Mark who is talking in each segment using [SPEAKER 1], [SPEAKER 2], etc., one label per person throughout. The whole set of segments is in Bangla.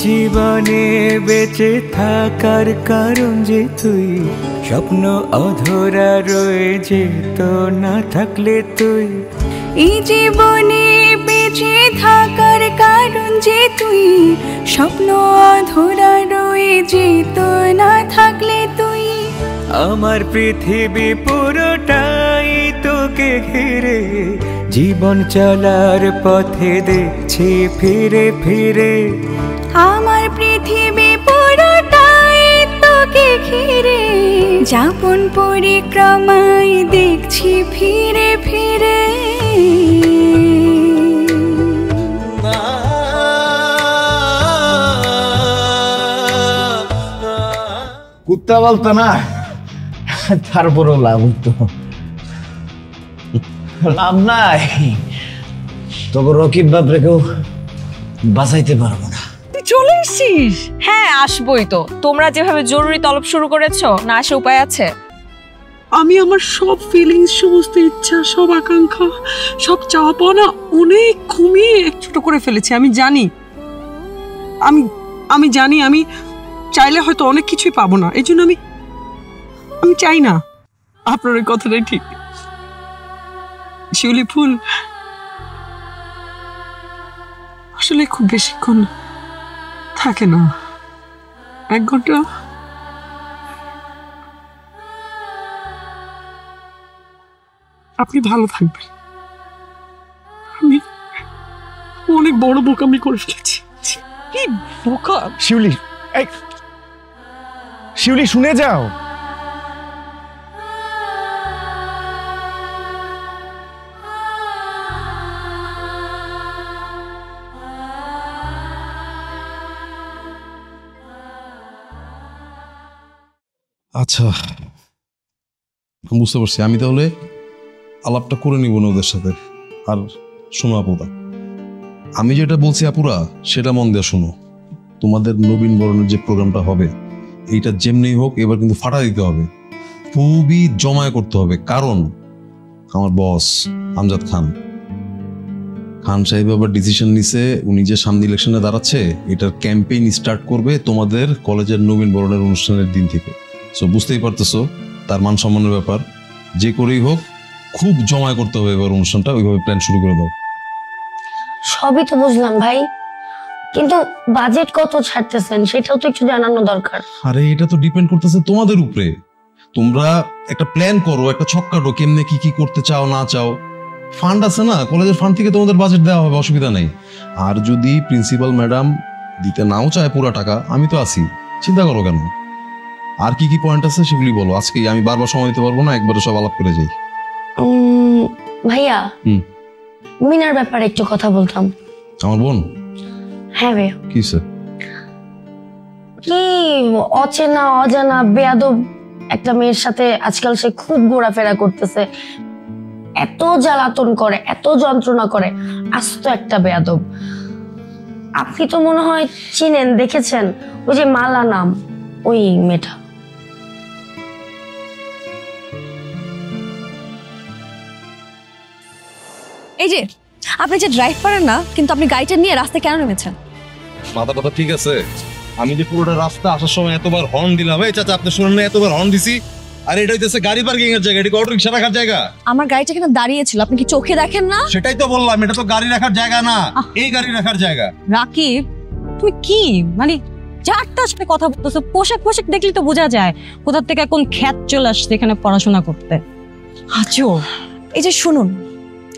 [SPEAKER 1] জীবনে বেঁচে থাকার কারণ যে তুই, স্বপ্ন অধরা রয়ে যেত না থাকলে তুই।
[SPEAKER 2] এই জীবনে বেঁচে থাকার কারণ যে তুই, স্বপ্ন অধরা রয়ে যেত না থাকলে তুই।
[SPEAKER 1] আমার পৃথিবী পুরোটাই তোকে ঘিরে, জীবন চলার পথে দেখছি ফিরে ফিরে।
[SPEAKER 2] আমার পৃথিবী পুরোটাই তোকে ঘিরে, যাপন পরিক্রমায় দেখছি ফিরে ফিরে।
[SPEAKER 3] কুত্তা বলতো না, তারপরও লাভ হতো। লাভ নাই, তোকে রকিব বাপরে কেউ বাঁচাইতে পারবো না।
[SPEAKER 4] তুই চলে এসছিস? হ্যাঁ আসবই তো, তোমরা যেভাবে জরুরি তলব শুরু করেছো, না আসে উপায় আছে?
[SPEAKER 5] আমি আমার সব ফিলিংস, সমস্ত ইচ্ছা, সব আকাঙ্ক্ষা, সব চাওয়া পাওয়া অনেক কমিয়ে এক ছোট করে ফেলেছি। আমি জানি, আমি জানি আমি চাইলে হয়তো অনেক কিছুই পাবো না। এই জন্য আমি চাই না। আপনার ওই কথাটাই ঠিক। শিউলি ফুল আসলে খুব বেশিক্ষণ থাকে না, 1 ঘন্টা। আপনি ভালো থাকবেন। আমি অনেক বড় বোকামি করে ফেলেছি।
[SPEAKER 4] কি বোকা?
[SPEAKER 3] শিউলি, শিউলি শুনে যাও।
[SPEAKER 6] আচ্ছা বুঝতে পারছি, আমি তাহলে আলাপটা করে নিব না ওদের সাথে। আর শোনো আপুরা, আমি যেটা বলছি আপুরা সেটা মন দিয়ে শোনো। তোমাদের নবীন বরণের যে প্রোগ্রামটা হবে, এইটা যেমনি হোক এবার কিন্তু ফাটা দিতে হবে, খুবই জমায় করতে হবে। কারণ আমার বস আমজাদ খান সাহেব আবার ডিসিশন নিছে, উনি যে সামনে ইলেকশনে দাঁড়াচ্ছে, এটার ক্যাম্পেইন স্টার্ট করবে তোমাদের কলেজের নবীন বরণের অনুষ্ঠানের দিন থেকে। সো বুঝতেই পারতেছো তার মান সম্মানের ব্যাপার, যে করেই হোক খুব জমায় করতে হবে এবার অনুষ্ঠানটা। ওইভাবে প্ল্যান শুরু করে দাও।
[SPEAKER 7] সবই তো বুঝলাম ভাই, কিন্তু বাজেট কত ছাড়তেছেন সেটাও তো একটু জানানো দরকার।
[SPEAKER 6] আরে এটা তো ডিপেন্ড করতেছে তোমাদের উপরে। তোমরা একটা প্ল্যান করো, একটা ছক কাটো, কেমনে কি কি করতে চাও না চাও। ফান্ড আছে না, কলেজের ফান্ড থেকে তোমাদের বাজেট দেওয়া হবে, অসুবিধা নেই। আর যদি প্রিন্সিপাল ম্যাডাম দিতে নাও চায় পুরো টাকা, আমি তো আছি, চিন্তা করো কেন। আর কি কি পয়েন্ট আছে সেগুলি বলো, আজকেই আমি বারবার সময় দিতে পারবো না, একবারে সব আলাপ করে যাই।
[SPEAKER 7] ভাইয়া, মিনার ব্যাপারে একটু কথা বলতাম।
[SPEAKER 6] আমার বোন?
[SPEAKER 7] হ্যাঁ ভাইয়া।
[SPEAKER 6] কি স্যার?
[SPEAKER 7] কি অচেনা অজানা বেয়াদব একটা মেয়ের সাথে আজকাল সে খুব ঘোরাফেরা করতেছে, এত জ্বালাতন করে, এত যন্ত্রণা করে, আস্ত একটা বেয়াদব। আপনি তো মনে হয় চিনেন, দেখেছেন, ওই যে মালা নাম ওই মেয়েটা।
[SPEAKER 4] এই যে আপনি যে ড্রাইভ পারেন না, কিন্তু আপনি গাড়িটা নিয়ে রাস্তায় কেন নেমেছেন?
[SPEAKER 6] মাথা কথা ঠিক আছে? আমি যে পুরোটা রাস্তা আসার সময় এতবার হর্ন দিলাম, এই চাচা আপনি শুনেন না, এতবার হর্ন দিছি। আর এটা হইতেছে গাড়ি পার্কিং এর জায়গা, এটা অটো রিকশা রাখার জায়গা।
[SPEAKER 4] আমার গাড়িটা কিন্তু দাঁড়িয়ে ছিল, আপনি কি চোখে দেখেন না?
[SPEAKER 6] সেটাই তো বললাম, এটা তো গাড়ি রাখার জায়গা না, এই গাড়ি রাখার জায়গা।
[SPEAKER 4] রাকিব তুমি কি মানে চারটার সাথে কথা বলতেছো? পোশাক দেখলে তো বোঝা যায় কোথা থেকে কোন খ্যাত চলে আসছে এখানে পড়াশোনা করতে। আচ্ছা এই যে শুনুন,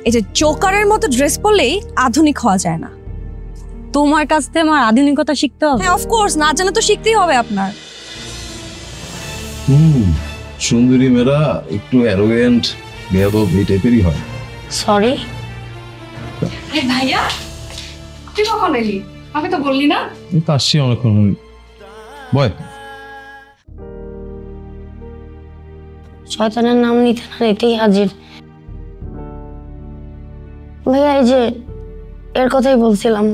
[SPEAKER 4] এই যে জোকারের মতো ড্রেস পরলেই আধুনিক হওয়া যায় না। তোমার কাছ থেকে আমার আধুনিকতা শিখতে হবে। হ্যাঁ অফকোর্স, না জানা তো শিখতেই হবে আপনার।
[SPEAKER 6] সুন্দরী মেয়েরা একটু অ্যারোগেন্ট, বেয়াদব এই টাইপেরই হয়।
[SPEAKER 7] সরি
[SPEAKER 4] ভাইয়া, তুই কখন এলি? আমি তো বললি না।
[SPEAKER 6] এই তো আসছি অনেকক্ষণ। বয়
[SPEAKER 7] শয়তানের নাম নিতে না নিতেই হাজির। ভাইয়া এই যে এর কথাই বলছিলাম।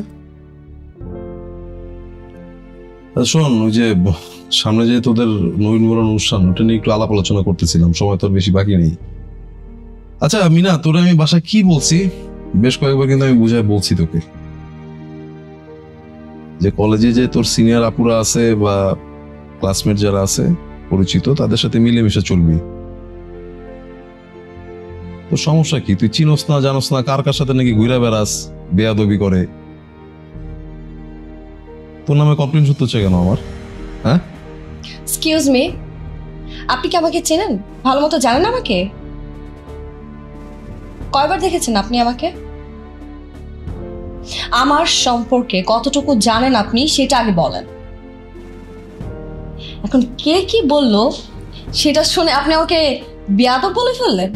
[SPEAKER 6] শোন, ওই যে সামনে যে তোদের নবীন বরণ অনুষ্ঠান, ওটা নিয়ে একটু আলাপ আলোচনা করতেছিলাম, সময় তো বেশি বাকি নেই। আচ্ছা মিনা, তোরে আমি বাসায় কি বলছি বেশ কয়েকবার কিন্তু আমি বুঝায় বলছি তোকে। যে কলেজে যে তোর সিনিয়র আপুরা আছে বা ক্লাসমেট যারা আছে পরিচিত, তাদের সাথে মিলেমিশে চলবি। তোর সমস্যা কি? তুই চিনোস না, জানোস না কার কার সাথে নাকি ঘুরে বেড়াস, বেয়াদবি করে। তোর নামে কমপ্লেন হচ্ছে কেন আমার? হ্যাঁ,
[SPEAKER 8] এক্সকিউজ মি, আপনি কি আমাকে চেনেন? ভালো মতো জানেন আমাকে? কয়বার দেখেছেন আপনি আমাকে? আমার সম্পর্কে কতটুকু জানেন আপনি সেটা আগে বলেন। এখন কে কি বললো সেটা শুনে আপনি আমাকে বেয়াদব বলে ফেললেন।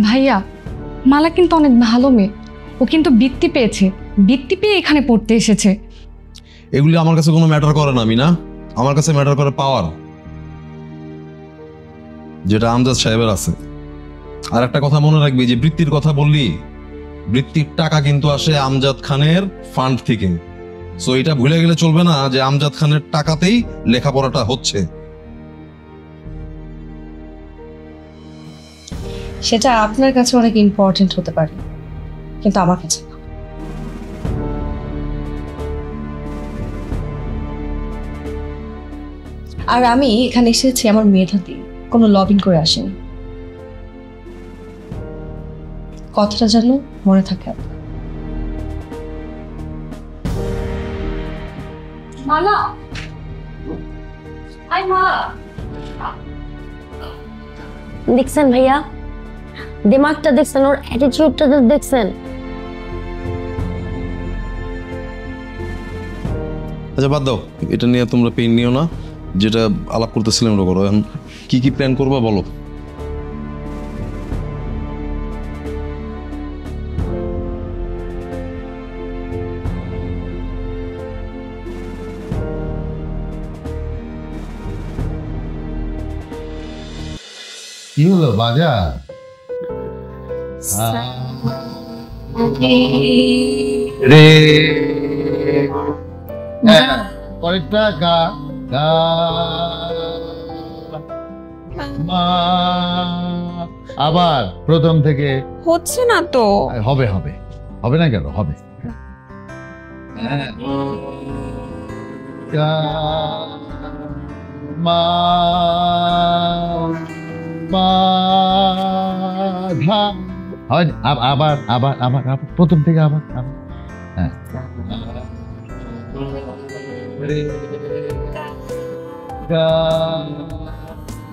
[SPEAKER 9] ভাইয়া, মালা কিন্তু অনেক ভালো মেয়ে, ও কিন্তু বৃত্তি পেয়েছে, বৃত্তি পেয়ে এখানে পড়তে এসেছে।
[SPEAKER 6] এগুলি আমার কাছে কোনো ম্যাটার করে না মিনা, আমার কাছে ম্যাটার করে পাওয়ার, যেটা আমজাদ সাহেবের আছে। আর একটা কথা মনে রাখবি, যে বৃত্তির কথা বললি, বৃত্তির টাকা কিন্তু আসে আমজাদ খানের ফান্ড থেকে। সো এটা ভুলে গেলে চলবে না যে আমজাদ খানের টাকাতেই লেখাপড়াটা হচ্ছে।
[SPEAKER 8] সেটা আপনার কাছে অনেক ইম্পর্টেন্ট হতে পারে, কিন্তু আমার কাছে না। আর আমি এখানে এসেছি আমার মেধা দিয়ে, কোনো লবিং করে আসেনি। কথাটা যেন মনে থাকে আপনার। মালা, আই মা।
[SPEAKER 7] দেখছেন ভাইয়া, দিমাগটা দেখছেন, ওর অ্যাটিটিউডটা দেখছেন।
[SPEAKER 6] আচ্ছা বাদ দাও, এটা নিয়ে তোমরা পেন নিও না। যেটা আলাপ করতেছিলাম ওটা করো। এখন কি কি প্ল্যান করবা বলো।
[SPEAKER 10] কি হলো বাজার? রে কয়েকটা গা গা মা, আবার প্রথম থেকে
[SPEAKER 5] হচ্ছে না তো।
[SPEAKER 10] হবে হবে হবে না কেন? হবে। গা মা মা ধা, হয় আবার আবার আবার আবার প্রথম থেকে আবার আবার।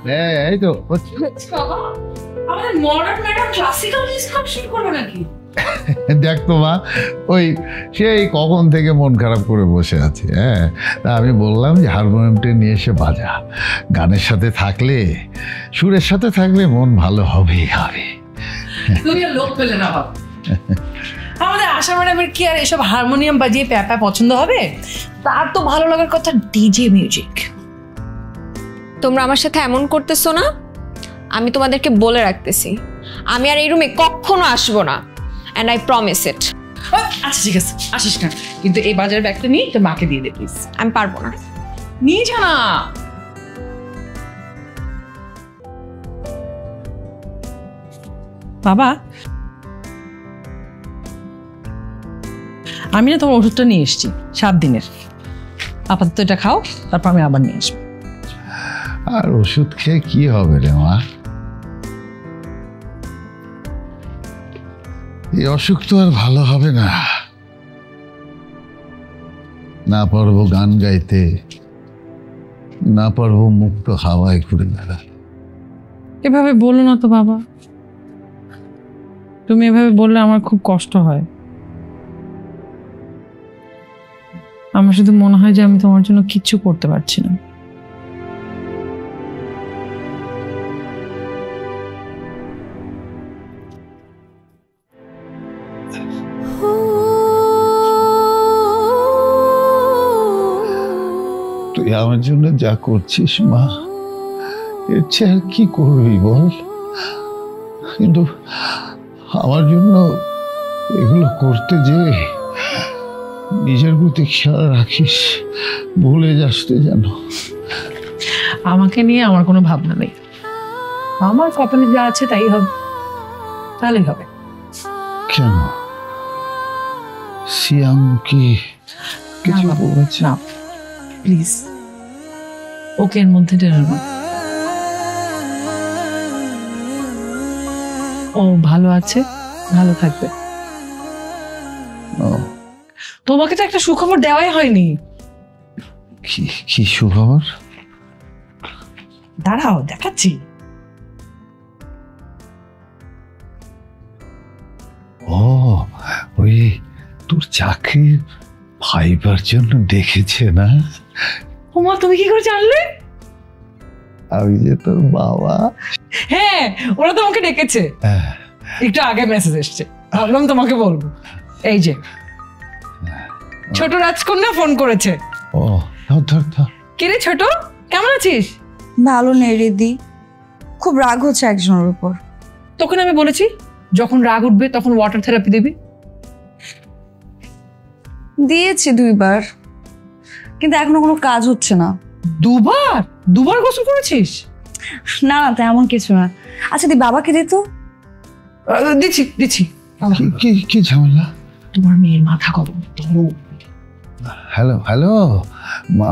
[SPEAKER 10] হ্যাঁ, এই তো হচ্ছে। দেখ তো মা, ওই সেই কখন থেকে মন খারাপ করে বসে আছে। হ্যাঁ, তা আমি বললাম যে হারমোনিয়ামটা নিয়ে এসে বাজা। গানের সাথে থাকলে, সুরের সাথে থাকলে মন ভালো হবেই হবে।
[SPEAKER 5] তুমি লোক পেলে না বাবা। আমাদের আশা ম্যাডামের কি আর এসব হারমোনিয়াম বাজিয়ে প্যাপা পছন্দ হবে? তার তো ভালো লাগার কথা ডিজে মিউজিক।
[SPEAKER 9] তোমরা আমার সাথে এমন করতেছো না? আমি তোমাদেরকে বলে রাখতেছি, আমি আর এই রুমে কখনো আসবো না, এন্ড আই প্রমিস ইট।
[SPEAKER 5] আচ্ছা ঠিক আছে, আসিস না, কিন্তু এই বাজারের ব্যাগটা নিয়ে তোর মাকে দিয়ে দে প্লিজ।
[SPEAKER 9] আমি পারবো না।
[SPEAKER 5] নিয়ে যা না। বাবা, আমি না তোমার ওষুধটা নিয়ে এসেছি 7 দিনের। আপাতত এটা খাও, তারপর আমি আবার নিয়ে আসবো।
[SPEAKER 10] আর ওষুধ খেয়ে কি হবে রে মা? এই অসুখ তো আর ভালো হবে না। না পারবো গান গাইতে, না পারবো মুক্ত হাওয়ায় ঘুরে বেড়াতে।
[SPEAKER 5] এভাবে বলো না তো বাবা, তুমি এভাবে বললে আমার খুব কষ্ট হয়। আমার শুধু মনে হয় যে আমি তোমার জন্য কিচ্ছু করতে পারছি না।
[SPEAKER 10] তুই আমার জন্য যা করছিস মা, এর চেয়ে আর কি করবি বল? কিন্তু আমার জন্য এগুলো করতে যে নিজের প্রতি খেয়াল রাখিস, ভুলে যাস তো যেন।
[SPEAKER 5] আমাকে নিয়ে আমার কোনো ভাবনা নেই, আমার কপালে যা আছে তাই হবে, তাহলেই হবে।
[SPEAKER 10] কেন? সিয়াম কি কিছু বলেছে?
[SPEAKER 5] না প্লিজ, ওকে এর মধ্যে টেনে না। ও ভালো আছে, ভালো থাকবে।
[SPEAKER 10] ও,
[SPEAKER 5] তোমাকে তো একটা সুখবর দেওয়াই হয়নি।
[SPEAKER 10] কি কি সুখবর?
[SPEAKER 5] দাঁড়াও দেখাচ্ছি।
[SPEAKER 10] ও, ওই তোর চাকরির ভাইবার জন্য ডেকেছে না?
[SPEAKER 5] ওমা, তুমি কি করে জানলে?
[SPEAKER 10] আমি যে তোর বাবা।
[SPEAKER 5] হ্যাঁ, ওরা তো আমাকে ডেকেছে, একটু আগে মেসেজ এসছে, ভাবলাম তোমাকে বলবো। এই যে ছোট রাজকন্যা ফোন করেছে।
[SPEAKER 10] ও ধর ধর।
[SPEAKER 5] কিরে ছোট, কেমন আছিস?
[SPEAKER 2] ভালো নেই রিদি, খুব রাগ হচ্ছে একজনের উপর।
[SPEAKER 5] তখন আমি বলেছি যখন রাগ উঠবে তখন ওয়াটার থেরাপি দিবি।
[SPEAKER 2] দিয়েছি 2 বার, কিন্তু এখনো কোনো কাজ হচ্ছে না।
[SPEAKER 5] দুবার গোসল করেছিস?
[SPEAKER 2] না না, তেমন কিছু না। আচ্ছা দি, বাবাকে দে তো।
[SPEAKER 5] দিচ্ছি দিচ্ছি।
[SPEAKER 10] কি কি ঝামেলা?
[SPEAKER 5] তোমার মেয়ের মাথা গরম।
[SPEAKER 10] হ্যালো হ্যালো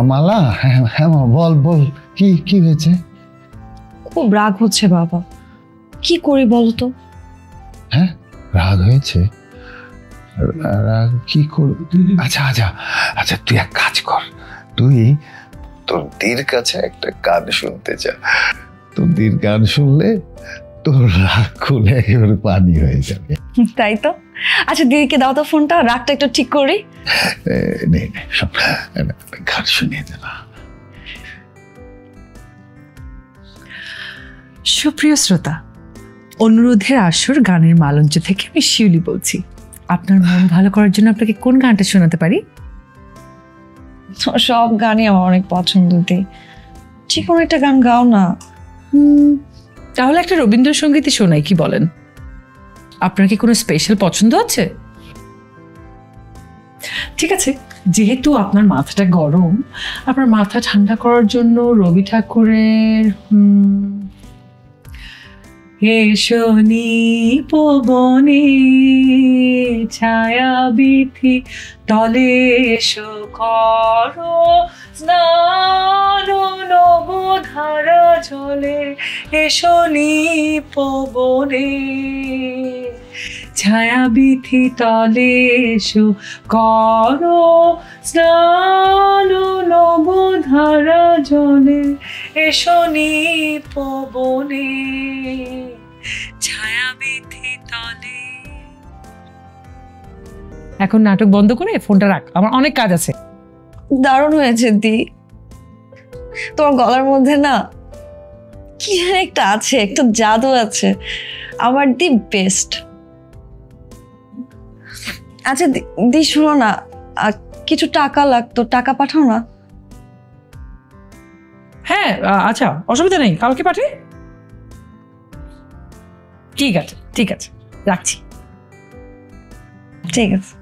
[SPEAKER 10] মালা, হ্যাঁ হ্যাঁ বল বল, কি কি হয়েছে?
[SPEAKER 2] খুব রাগ হচ্ছে বাবা, কি করি বলো তো?
[SPEAKER 10] হ্যাঁ, রাগ হয়েছে? রাগ কি করবি? আচ্ছা আচ্ছা আচ্ছা, তুই এক কাজ কর, তুই তোর দির কাছে একটা গান শুনতে যা। তোর দির গান শুনলে তোর রাগ খুলে একেবারে পানি হয়ে যাবে।
[SPEAKER 2] তাই তো। আচ্ছা দিদিকে দাও তো ফোনটা, রাগটা একটু ঠিক করি।
[SPEAKER 10] নে নে, শোন, গান শুনিয়ে দে না।
[SPEAKER 5] সুপ্রিয় শ্রোতা, অনুরোধের আসর গানের মালঞ্চ থেকে আমি শিউলি বলছি। আপনার মন ভালো করার জন্য আপনাকে কোন গানটা শোনাতে পারি?
[SPEAKER 2] সব গানই আমার অনেক পছন্দ দি, যে কোনো একটা গান গাও না।
[SPEAKER 5] তাহলে একটা রবীন্দ্রসঙ্গীতই শোনাই, কি বলেন? আপনার কি কোনো স্পেশাল পছন্দ আছে? ঠিক আছে, যেহেতু আপনার মাথাটা গরম, আপনার মাথা ঠান্ডা করার জন্য রবি ঠাকুরের এসনি পবনে ছায়া বিথি তলে এসো করো স্নান নবধারা জলে এসনি পবনে ছায়া বিথি তলে এসো করো স্নান নবধারা জলে এসনি পবনে ছায়া বিথি তলে। এখন নাটক বন্ধ করে ফোনটা রাখ, আমার অনেক কাজ আছে।
[SPEAKER 2] দারুণ হয়েছে দি, তোমার গলার মধ্যে না কি যেন একটা আছে, একটা জাদু আছে, আমার দি বেস্ট। আচ্ছা দি শোনো না, কিছু টাকা লাগতো, টাকা পাঠাও না।
[SPEAKER 5] হ্যাঁ আচ্ছা, অসুবিধা নেই, কালকে পাঠিয়ে। ঠিক আছে ঠিক আছে, রাখছি।
[SPEAKER 2] ঠিক আছে।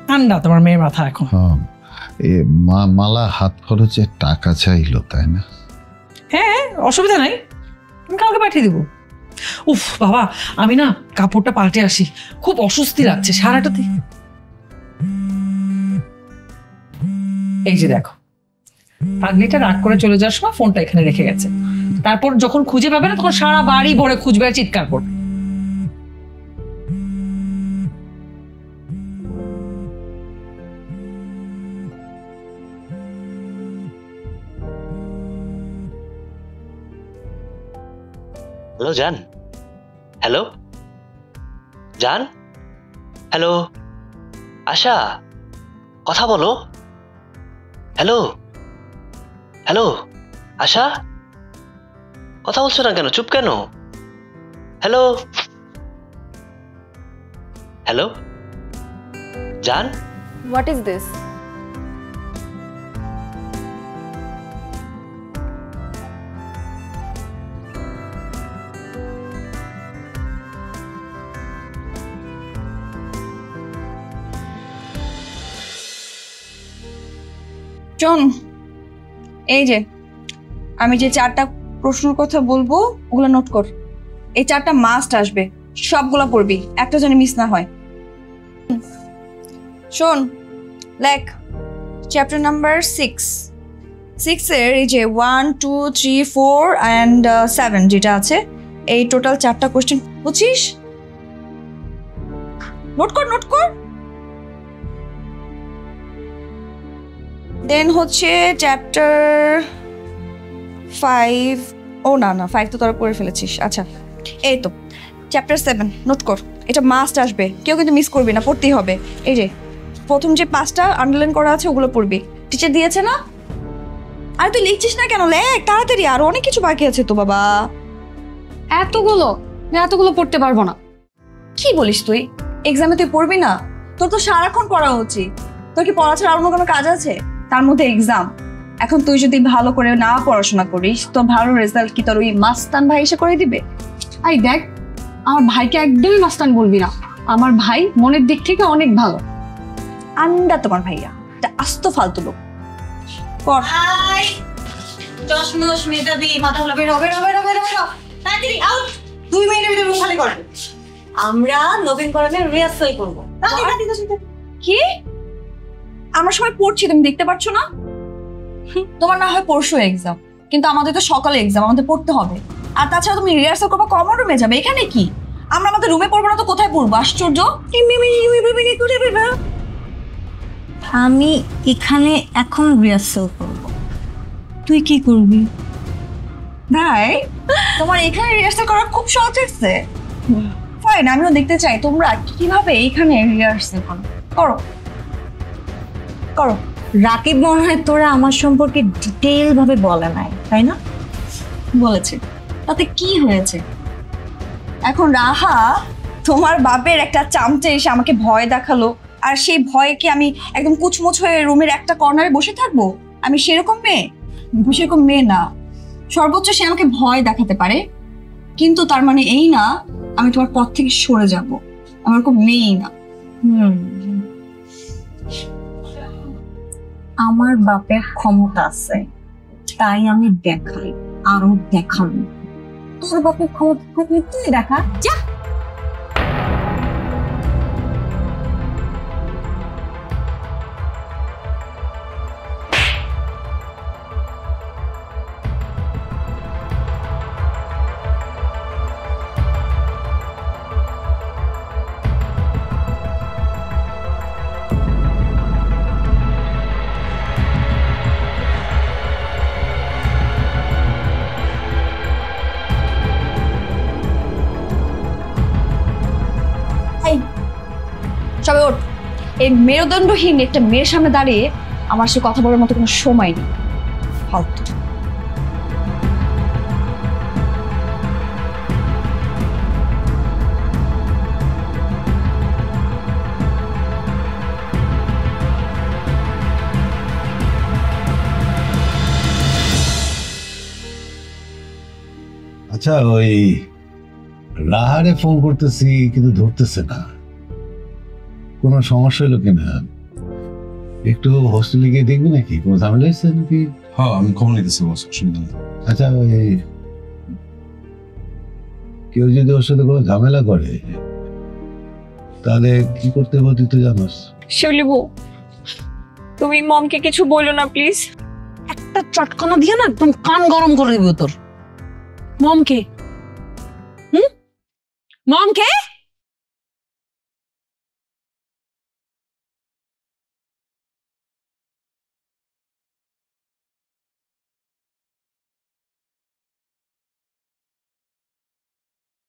[SPEAKER 5] ঠান্ডা তোমার মেয়ের মাথা এখন।
[SPEAKER 10] মালা হাত খরচে টাকা চাইলো, তাই না?
[SPEAKER 5] হ্যাঁ অসুবিধা নাই, আমি কালকে পাঠিয়ে দেবো। উফ বাবা, আমি না কাপড়টা পাল্টে আসি, খুব অস্বস্তি লাগছে সারাটাতে। এই যে দেখো, পাগলিটা রাগ করে চলে যাওয়ার সময় ফোনটা এখানে রেখে গেছে, তারপর যখন খুঁজে পাবে না তখন সারা বাড়ি ভরে খুঁজবে আর চিৎকার করবে।
[SPEAKER 11] হ্যালো জান, হ্যালো জান, হ্যালো আশা, কথা বলো। হ্যালো হ্যালো আশা, কথা বলছো না কেন, চুপ কেন? হ্যালো হ্যালো জান,
[SPEAKER 9] হোয়াট ইজ দিস?
[SPEAKER 2] শোন, এই যে আমি যে 4টা প্রশ্নের কথা বলবো ওগুলো নোট কর। এই 4টা মাস্ট আসবে, সবগুলো পড়বি, একটা যেন মিস না হয়। শোন, লেখ চ্যাপ্টার নাম্বার 6 এর এই যে 1, 2, 3, 4 and 7 যেটা আছে, এই টোটাল 4টা কোশ্চেন বুঝছিস? নোট কর। দেন হচ্ছে চ্যাপ্টার 5, ও না 5 তো তোরা করে ফেলেছিস। আচ্ছা এই তো চ্যাপ্টার 7 নোট কর, এটা মাস্ট আসবে, কেউ কিন্তু মিস করবি না, পড়তেই হবে। এই যে প্রথম যে 5টা আন্ডারলাইন করা আছে ওগুলো পড়বি, টিচার দিয়েছে না? আর তুই লিখছিস না কেন? লেখ তাড়াতাড়ি, আর অনেক কিছু বাকি আছে তো বাবা।
[SPEAKER 8] এতগুলো পড়তে পারবো না।
[SPEAKER 2] কি বলিস তুই? এক্সামে তুই পড়বি না? তোর তো সারাক্ষণ পড়া উচিত। তোর কি পড়া ছাড়া অন্য কোনো কাজ আছে? তার মধ্যে এক্সাম। এখন তুই যদি ভালো করে না পড়াশোনা করিস তো ভালো রেজাল্ট কি তোর ওই মাস্তান ভাই এসে করে দিবে?
[SPEAKER 8] আই দেখ, আমার ভাইকে একদমই মাস্তান বলবি না। আমার ভাই মনের দিক থেকে অনেক ভালো।
[SPEAKER 2] আন্ডা তোমার ভাইয়া, এটা আস্ত ফালতু লোক। পড়।
[SPEAKER 4] চশমশ মেধাবী মাথাগুলো বের হবে। তাড়াতাড়ি আউট। 2 মিনিটের ভিতরে রুম খালি করবে। আমরা নবীনকরণের রিহার্সাল করব।
[SPEAKER 2] কি? আমরা সবাই পড়ছি, তুমি দেখতে পাচ্ছ না? তোমার না হয় পরশু এক্সাম, কিন্তু আমাদের তো সকালে এক্সাম, আমাদের পড়তে হবে। আর তাছাড়া তুমি রিহার্সাল করবা কমন রুমে যাবে, এখানে কি? আমরা আমাদের রুমে পড়বো না তো কোথায় পড়বো? আশ্চর্য।
[SPEAKER 4] আমি এখানে এখন রিহার্সাল করব, তুই কি করবি?
[SPEAKER 2] ভাই তোমার এখানে রিহার্সাল করা খুব সহজ হচ্ছে। ফাইন, আমিও দেখতে চাই তোমরা কিভাবে এখানে রিহার্সাল করো।
[SPEAKER 4] রাকিব মনে হয় তোরা আমার সম্পর্কে ডিটেইল ভাবে বলে নাই, তাই না?
[SPEAKER 2] বলেছে, তাতে কি হয়েছে? এখন রাহা তোমার বাপের একটা চামচে এসে আমাকে ভয় দেখালো, আর সেই ভয়ে কি আমি একদম কুচমুচ হয়ে রুমের একটা কর্নারে বসে থাকবো? আমি সেরকম মেয়ে না। সর্বোচ্চ সে আমাকে ভয় দেখাতে পারে, কিন্তু তার মানে এই না আমি তোমার পথ থেকে সরে যাব। আমার খুব মেয়েই না।
[SPEAKER 4] আমার বাপের ক্ষমতা আছে, তাই আমি দেখাই, আরো দেখাবো। তোর বাপের ক্ষমতা থাকলে তুই দেখা, যা।
[SPEAKER 2] সবাই ওঠ। এই মেরুদণ্ডহীন একটা মেয়ের সামনে দাঁড়িয়ে আমার সাথে কথা বলার মতো কোনো সময় নেই, ফালতু।
[SPEAKER 10] আচ্ছা, ওই রাহারে ফোন করতেছি কিন্তু ধরতেছে না, কোনো সমস্যা হলো কিনা? একটু হোস্টেলে গিয়ে দেখবি নাকি, কোনো ঝামেলা হয়েছে নাকি?
[SPEAKER 6] হ্যাঁ, আমি খবর নিতেছি বস, অসুবিধা নেই।
[SPEAKER 10] আচ্ছা, ওই কেউ যদি ওর সাথে কোনো ঝামেলা করে তাহলে কি করতে হবে তুই তো জানোস।
[SPEAKER 9] শিউলিবু, তুমি মমকে কিছু বলো না প্লিজ।
[SPEAKER 4] একটা চটকানা দিয়ে না একদম কান গরম করে দিবে তোর।
[SPEAKER 9] মমকে? মমকে